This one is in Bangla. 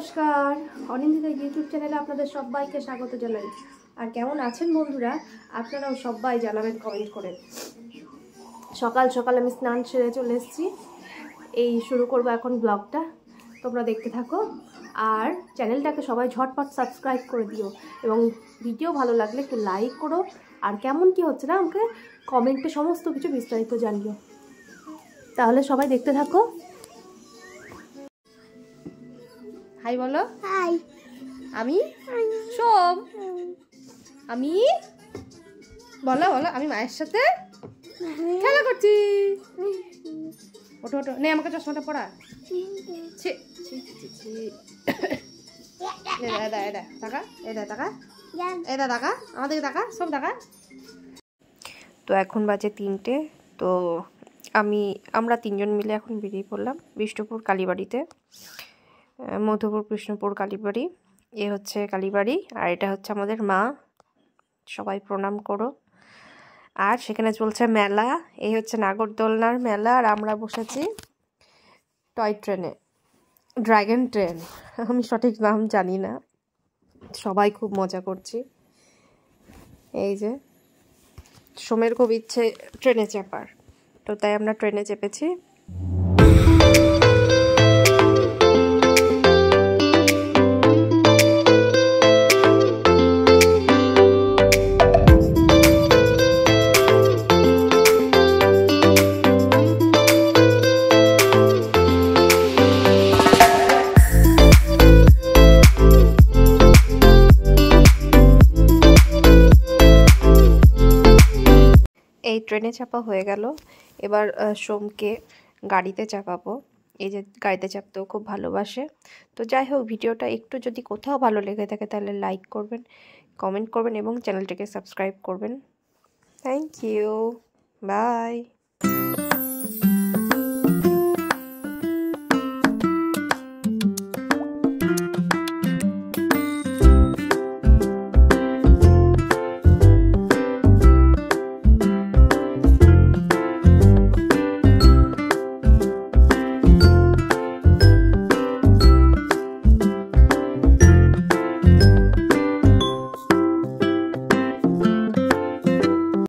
নমস্কার, অনিন্দিতা ইউটিউব চ্যানেলে আপনাদের সবাইকে স্বাগত জানাই। আর কেমন আছেন বন্ধুরা? আপনারাও সবাই জানাবেন কমেন্ট করে। সকাল সকাল আমি স্নান সেরে চলে এসেছি। এই শুরু করবো এখন ব্লগটা, তোমরা দেখতে থাকো। আর চ্যানেলটাকে সবাই ঝটপট সাবস্ক্রাইব করে দিও এবং ভিডিও ভালো লাগলে একটু লাইক করো। আর কেমন কি হচ্ছে না আমাকে কমেন্টে সমস্ত কিছু বিস্তারিত জানিও। তাহলে সবাই দেখতে থাকো। হাই বলো। হাই। আমি সোম। আমি বলো বলো আমি মায়ের সাথে খেলা করছি। ওঠো ওঠো, নে আমাকে চশমাটা পড়া। ছি ছি ছি ছি। এদা এদা টাকা, এদা টাকা, এদা টাকা, আমাদের টাকা, সব টাকা। তো এখন বাজে 3টে। তো আমরা 3জন মিলে এখন বেরিয়ে পড়লাম বিষ্ণুপুর কালীবাড়িতে। মধুপুর কৃষ্ণপুর কালীবাড়ি, এ হচ্ছে কালীবাড়ি আর এটা হচ্ছে আমাদের মা। সবাই প্রণাম করো। আর সেখানে চলছে মেলা, এই হচ্ছে নাগরদোলনার মেলা। আর আমরা বসেছি টয় ট্রেনে, ড্রাগন ট্রেন, আমি সঠিক নাম জানি না। সবাই খুব মজা করছি। এই যে সোমের খুব ইচ্ছে ট্রেনে চাপার, তো তাই আমরা ট্রেনে চেপেছি। এই ট্রেনে চাপা হয়ে গেল, এবার সোমকে গাড়িতে চাপাবো। এই যে গাড়িতে চাপতেও খুব ভালোবাসে। তো যাই হোক, ভিডিওটা একটু যদি কোথাও ভালো লেগে থাকে তাহলে লাইক করবেন, কমেন্ট করবেন এবং চ্যানেলটিকে সাবস্ক্রাইব করবেন। Thank you, by.